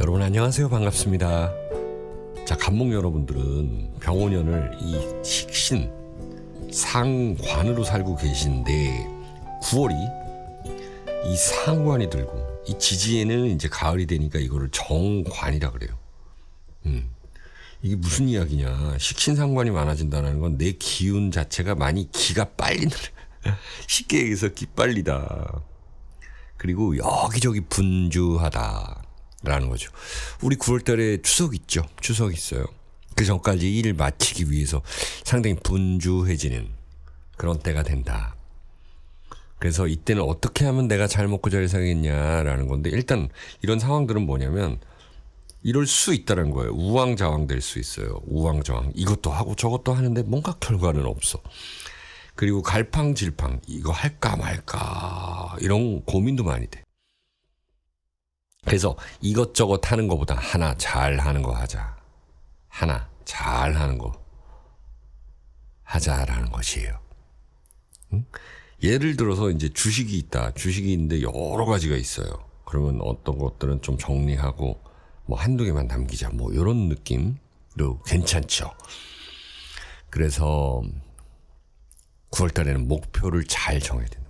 여러분 안녕하세요. 반갑습니다. 자, 간목 여러분들은 병원연을 이 식신 상관으로 살고 계신데 9월이 이 상관이 들고 이 지지에는 이제 가을이 되니까 이거를 정관이라 그래요. 이게 무슨 이야기냐? 식신상관이 많아진다는 건 내 기운 자체가 많이 기가 빨리는 쉽게 얘기해서 기빨리다. 그리고 여기저기 분주하다라는 거죠. 우리 9월 달에 추석 있죠. 추석 있어요. 그 전까지 일을 마치기 위해서 상당히 분주해지는 그런 때가 된다. 그래서 이때는 어떻게 하면 내가 잘 먹고 잘 살겠냐라는 건데, 일단 이런 상황들은 뭐냐면 이럴 수 있다는 거예요. 우왕좌왕 될 수 있어요. 우왕좌왕. 이것도 하고 저것도 하는데 뭔가 결과는 없어. 그리고 갈팡질팡. 이거 할까 말까. 이런 고민도 많이 돼. 그래서 이것저것 하는 것보다 하나 잘 하는 거 하자. 하나 잘 하는 거 하자라는 것이에요. 응? 예를 들어서 이제 주식이 있다. 주식이 있는데 여러 가지가 있어요. 그러면 어떤 것들은 좀 정리하고 뭐 한두 개만 남기자, 뭐 이런 느낌도 괜찮죠. 그래서 9월 달에는 목표를 잘 정해야 돼요.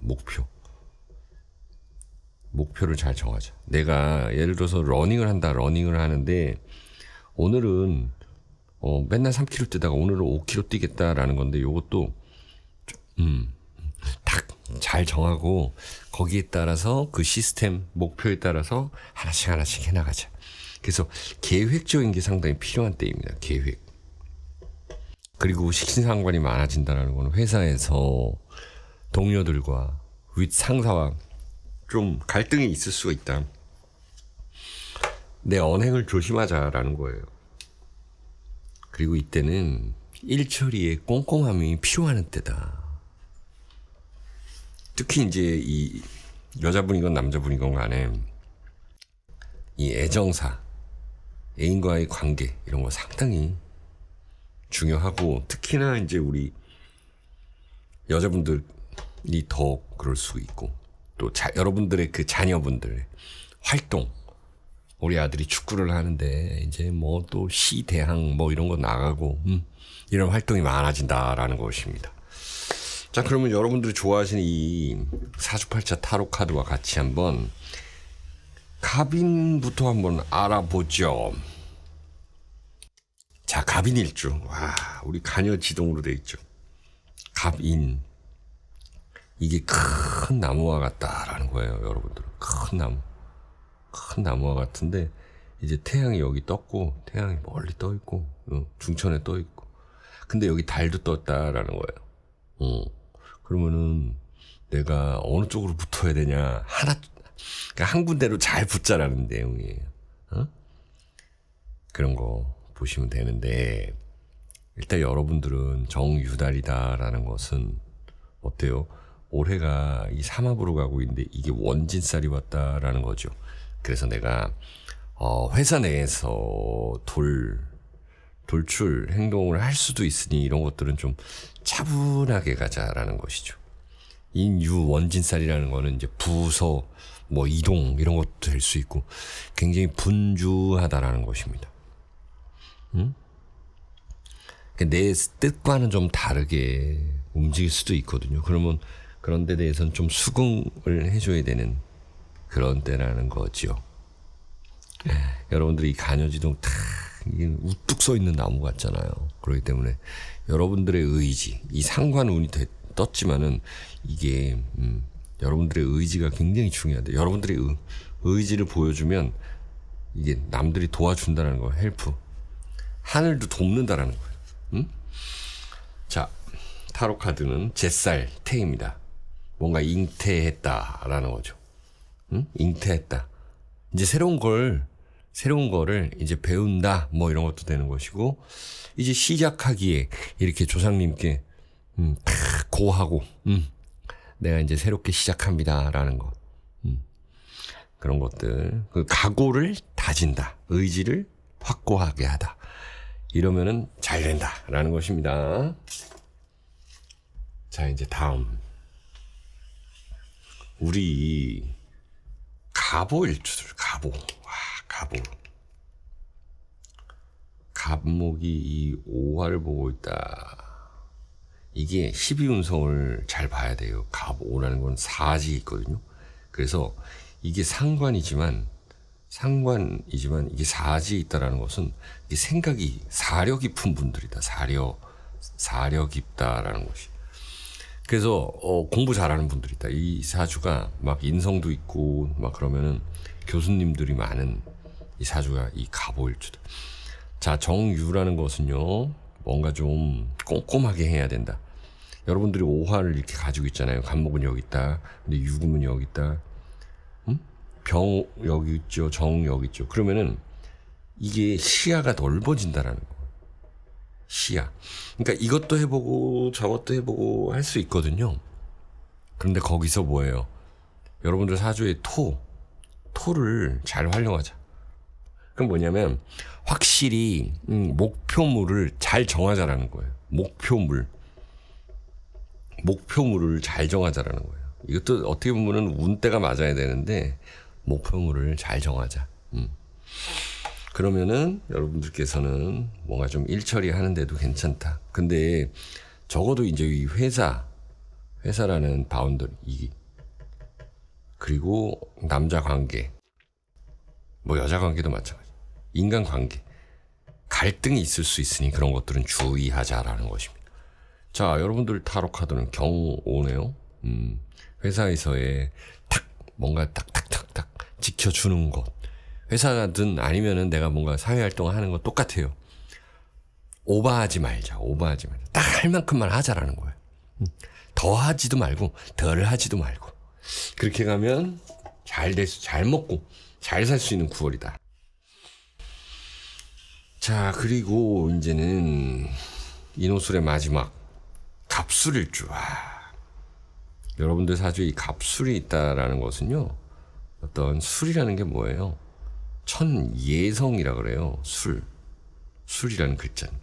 목표를 잘 정하자. 내가 예를 들어서 러닝을 하는데 오늘은 맨날 3km 뛰다가 오늘은 5km 뛰겠다라는 건데, 이것도 딱 잘 정하고 거기에 따라서 그 시스템 목표에 따라서 하나씩 해나가자. 그래서 계획적인 게 상당히 필요한 때입니다. 계획. 그리고 식신상관이 많아진다는 건 회사에서 동료들과 윗 상사와 좀 갈등이 있을 수가 있다. 내 언행을 조심하자라는 거예요. 그리고 이때는 일 처리에 꼼꼼함이 필요한 때다. 특히 이제 이 여자분이건 남자분이건 간에 이 애정사, 애인과의 관계 이런 거 상당히 중요하고, 특히나 이제 우리 여자분들이 더 그럴 수 있고, 또 여러분들의 그 자녀분들의 활동, 우리 아들이 축구를 하는데 이제 뭐 또 시대항 뭐 이런 거 나가고 이런 활동이 많아진다라는 것입니다. 자, 그러면 여러분들이 좋아하시는 이 사주팔자 타로 카드와 같이 한번 갑인부터 한번 알아보죠. 자, 갑인일주. 와, 우리 간여 지동으로 돼 있죠. 갑인. 이게 큰 나무와 같다라는 거예요, 여러분들. 큰 나무와 같은데, 이제 태양이 여기 떴고, 태양이 멀리 떠 있고, 중천에 떠 있고. 근데 여기 달도 떴다라는 거예요. 그러면은 내가 어느 쪽으로 붙어야 되냐, 그러니까 한 군데로 잘 붙자라는 내용이에요. 그런 거 보시면 되는데, 일단 여러분들은 정유달이다라는 것은 어때요? 올해가 이 삼합으로 가고 있는데 이게 원진살이 왔다라는 거죠. 그래서 내가 회사 내에서 돌출 행동을 할 수도 있으니 이런 것들은 좀 차분하게 가자라는 것이죠. 인유 원진살이라는 거는 이제 부서, 뭐 이동 이런 것도 될 수 있고 굉장히 분주하다라는 것입니다. 내 뜻과는 좀 다르게 움직일 수도 있거든요. 그러면 그런 데 대해서는 좀 수긍을 해줘야 되는 그런 때라는 거죠. 여러분들이 이 간여지동 이게 우뚝 서 있는 나무 같잖아요. 그렇기 때문에 여러분들의 의지, 이 상관운이 떴지만은 이게 여러분들의 의지가 굉장히 중요한데, 여러분들이 의지를 보여주면 이게 남들이 도와준다는 거예요. 헬프. 하늘도 돕는다라는 거예요. 자, 타로 카드는 잿살 태입니다. 뭔가 잉태했다라는 거죠. 잉태했다. 이제 새로운 거를 이제 배운다, 뭐 이런 것도 되는 것이고, 이제 시작하기에 이렇게 조상님께 고하고 내가 이제 새롭게 시작합니다라는 거. 그런 것들, 그 각오를 다진다, 의지를 확고하게 하다, 이러면은 잘 된다라는 것입니다. 자, 이제 다음 우리 갑오일주들, 갑오. 갑목이 이 오화를 보고 있다. 이게 12운성을 잘 봐야 돼요. 갑오라는 건 사지 있거든요. 그래서 이게 상관이지만 이게 사지에 있다라는 것은 이게 생각이 사려 깊은 분들이다. 사려 깊다라는 것이. 그래서 공부 잘하는 분들이 있다. 이 사주가 막 인성도 있고 막 그러면은 교수님들이 많은 이 사주가 이 갑오일주다. 자, 정유라는 것은요, 뭔가 좀 꼼꼼하게 해야 된다. 여러분들이 오화를 이렇게 가지고 있잖아요. 간목은 여기 있다. 근데 유금은 여기 있다. 병 여기 있죠. 정 여기 있죠. 그러면은 이게 시야가 넓어진다라는 거예요. 시야. 그러니까 이것도 해보고 저것도 해보고 할 수 있거든요. 그런데 거기서 뭐예요? 여러분들 사주의 토를 잘 활용하자. 그럼 뭐냐면 확실히 목표물을 잘 정하자라는 거예요. 목표물을 잘 정하자라는 거예요. 이것도 어떻게 보면은 운대가 맞아야 되는데 목표물을 잘 정하자. 그러면은 여러분들께서는 뭔가 좀 일처리 하는데도 괜찮다. 근데 적어도 이제 이 회사라는 바운더리, 그리고 남자 관계, 뭐 여자 관계도 마찬가지. 인간 관계. 갈등이 있을 수 있으니 그런 것들은 주의하자라는 것입니다. 자, 여러분들 타로 카드는 경오네요. 회사에서의 뭔가 탁탁탁탁 지켜주는 것. 회사든 아니면은 내가 뭔가 사회활동을 하는 건 똑같아요. 오버하지 말자. 딱 할 만큼만 하자라는 거예요. 더 하지도 말고 덜 하지도 말고. 그렇게 가면 잘 먹고 잘 살 수 있는 9월이다. 자, 그리고 이제는 인호술의 마지막 갑술일주. 여러분들 사주에 이 갑술이 있다라는 것은요, 어떤 술이라는 게 뭐예요? 천예성이라 그래요. 술이라는 글자는.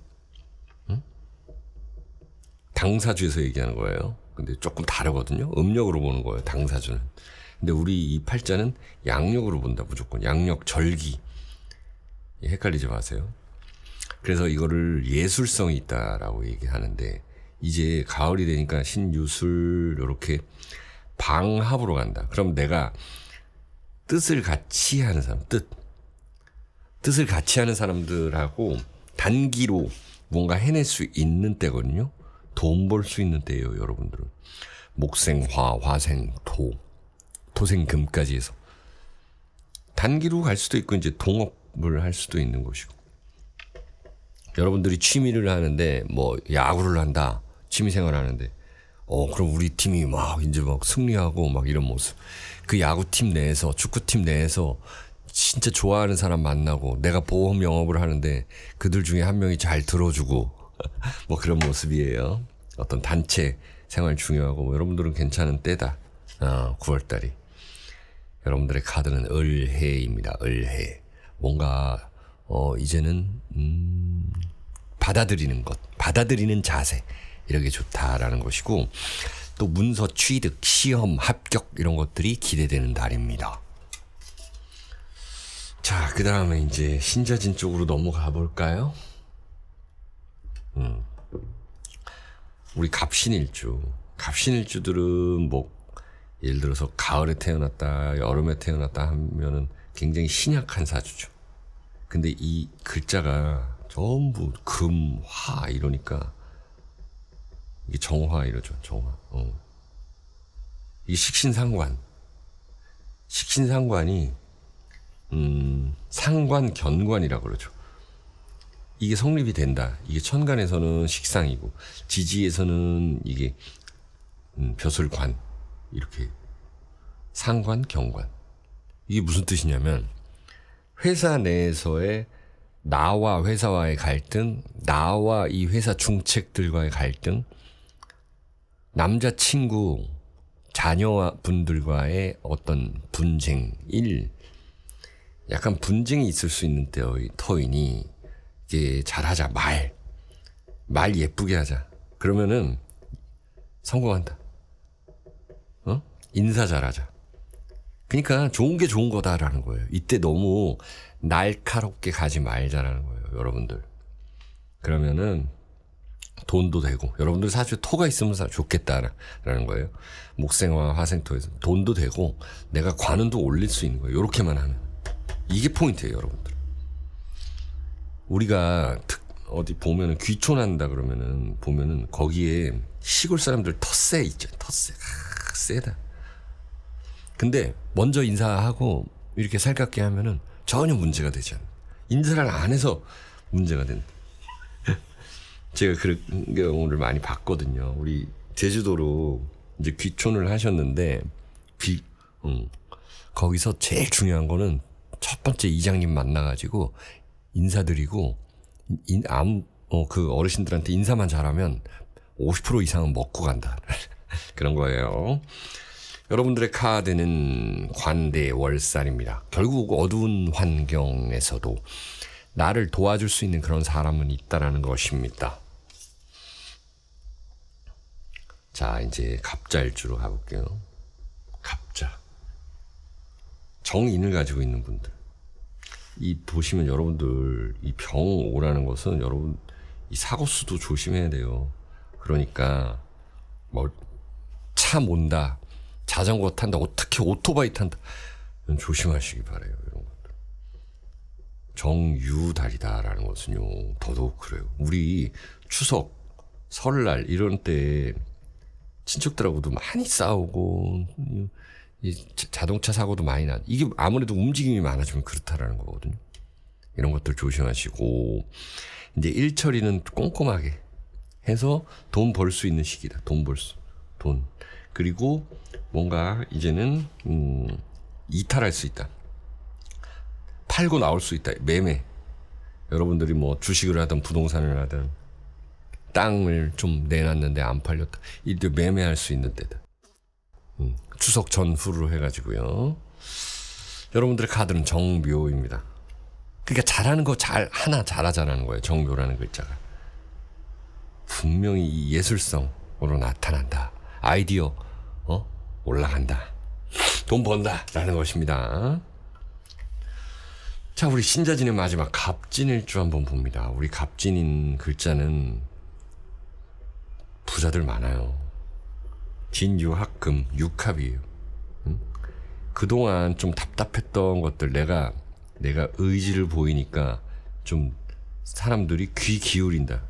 당사주에서 얘기하는 거예요. 근데 조금 다르거든요. 음력으로 보는 거예요. 당사주는. 근데 우리 이 팔자는 양력으로 본다. 무조건 양력 절기. 헷갈리지 마세요. 그래서 이거를 예술성이 있다라고 얘기하는데, 이제 가을이 되니까 신유술 이렇게 방합으로 간다. 그럼 내가 뜻을 같이 하는 사람, 뜻을 같이 하는 사람들하고 단기로 뭔가 해낼 수 있는 때거든요. 돈 벌 수 있는 때예요, 여러분들은. 목생화, 화생, 토생금까지 해서 단기로 갈 수도 있고 이제 동업을 할 수도 있는 것이고. 여러분들이 취미를 하는데 뭐 야구를 한다, 취미생활 하는데 그럼 우리 팀이 막 이제 막 승리하고 막 이런 모습. 그 야구팀 내에서, 축구팀 내에서 진짜 좋아하는 사람 만나고, 내가 보험 영업을 하는데 그들 중에 한 명이 잘 들어주고 뭐 그런 모습이에요. 어떤 단체 생활 중요하고. 뭐 여러분들은 괜찮은 때다. 9월달이. 여러분들의 카드는 을해입니다. 을해. 뭔가 이제는 받아들이는 자세, 이렇게 좋다라는 것이고, 또 문서 취득, 시험 합격 이런 것들이 기대되는 달입니다. 자, 그 다음에 이제 신자진 쪽으로 넘어가 볼까요? 우리 갑신일주들은 뭐 예를 들어서 가을에 태어났다, 여름에 태어났다 하면은 굉장히 신약한 사주죠. 근데 이 글자가 전부 금, 화 이러니까 이게 정화 이러죠. 정화. 이게 식신상관이 상관, 견관이라고 그러죠. 이게 성립이 된다. 이게 천간에서는 식상이고, 지지에서는 이게 벼슬관, 이렇게 상관, 경관. 이게 무슨 뜻이냐면, 회사 내에서의 나와 회사와의 갈등, 나와 이 회사 중책들과의 갈등, 남자친구, 자녀분들과의 어떤 분쟁, 약간 분쟁이 있을 수 있는 터이니, 이게 잘하자. 말 예쁘게 하자. 그러면은 성공한다. 인사 잘하자. 그러니까 좋은 게 좋은 거다라는 거예요. 이때 너무 날카롭게 가지 말자라는 거예요, 여러분들. 그러면은 돈도 되고, 여러분들 사실 토가 있으면 좋겠다라는 거예요. 목생화 화생토에서 돈도 되고 내가 관운도 올릴 수 있는 거예요. 이렇게만 하면. 이게 포인트예요, 여러분들. 우리가 어디 보면은 귀촌한다 그러면은 보면은 거기에 시골 사람들 텃세 있죠. 텃세. 세다. 근데 먼저 인사하고 이렇게 살갑게 하면은 전혀 문제가 되지 않아요. 인사를 안 해서 문제가 된다. 제가 그런 경우를 많이 봤거든요. 우리 제주도로 이제 귀촌을 하셨는데 거기서 제일 중요한 거는 첫 번째 이장님 만나가지고 인사드리고 그 어르신들한테 인사만 잘하면 50% 이상은 먹고 간다. 그런 거예요. 여러분들의 카드는 관대월살입니다. 결국 어두운 환경에서도 나를 도와줄 수 있는 그런 사람은 있다라는 것입니다. 자, 이제 갑자일주로 가볼게요. 갑자. 정인을 가지고 있는 분들. 이 보시면 여러분들 이 병 오라는 것은 여러분 이 사고수도 조심해야 돼요. 그러니까 뭐 차 몬다, 자전거 탄다, 어떻게 오토바이 탄다, 조심하시기 바래요. 이런 것들. 정유달이다라는 것은요 더더욱 그래요. 우리 추석, 설날 이런 때 친척들하고도 많이 싸우고 이 자동차 사고도 많이 나. 이게 아무래도 움직임이 많아지면 그렇다라는 거거든요. 이런 것들 조심하시고 이제 일처리는 꼼꼼하게 해서 돈 벌 수 있는 시기다. 돈. 그리고 뭔가 이제는 이탈할 수 있다. 팔고 나올 수 있다. 매매. 여러분들이 뭐 주식을 하든 부동산을 하든 땅을 좀 내놨는데 안 팔렸다. 이때 매매할 수 있는 때다. 추석 전후로 해가지고요. 여러분들의 카드는 정묘입니다. 그러니까 잘하는 거 하나 잘하자라는 거예요. 정묘라는 글자가. 분명히 이 예술성으로 나타난다. 아이디어 올라간다. 돈 번다라는 것입니다. 자, 우리 신자진의 마지막 갑진일주 한번 봅니다. 우리 갑진인 글자는 부자들 많아요. 진유합금 육합이에요. 그동안 좀 답답했던 것들 내가 의지를 보이니까 좀 사람들이 귀 기울인다.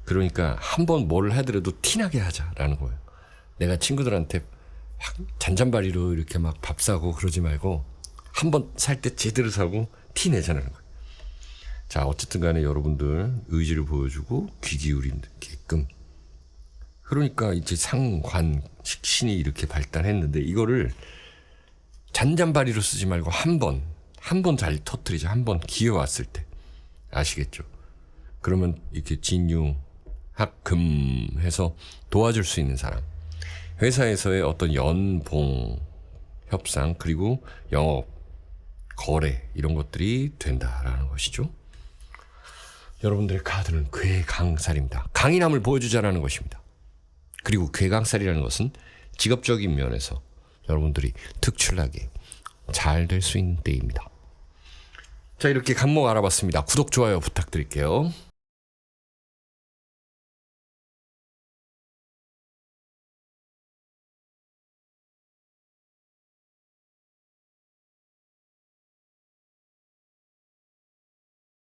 그러니까 한번 뭘 하더라도 티나게 하자라는 거예요. 내가 친구들한테 잔잔바리로 이렇게 막 밥 사고 그러지 말고 한번 살 때 제대로 사고 티 내자는 거예요. 자, 어쨌든 간에 여러분들 의지를 보여주고 귀 기울이게끔. 그러니까 이제 상관 식신이 이렇게 발달했는데 이거를 잔잔바리로 쓰지 말고 한 번 잘 터뜨리자. 한 번 기회 왔을 때. 아시겠죠? 그러면 이렇게 진유, 합금 해서 도와줄 수 있는 사람. 회사에서의 어떤 연봉, 협상, 그리고 영업, 거래 이런 것들이 된다라는 것이죠. 여러분들의 카드는 괴강살입니다. 강인함을 보여주자라는 것입니다. 그리고 괴강살이라는 것은 직업적인 면에서 여러분들이 특출나게 잘 될 수 있는 때입니다. 자, 이렇게 간목 알아봤습니다. 구독, 좋아요 부탁드릴게요.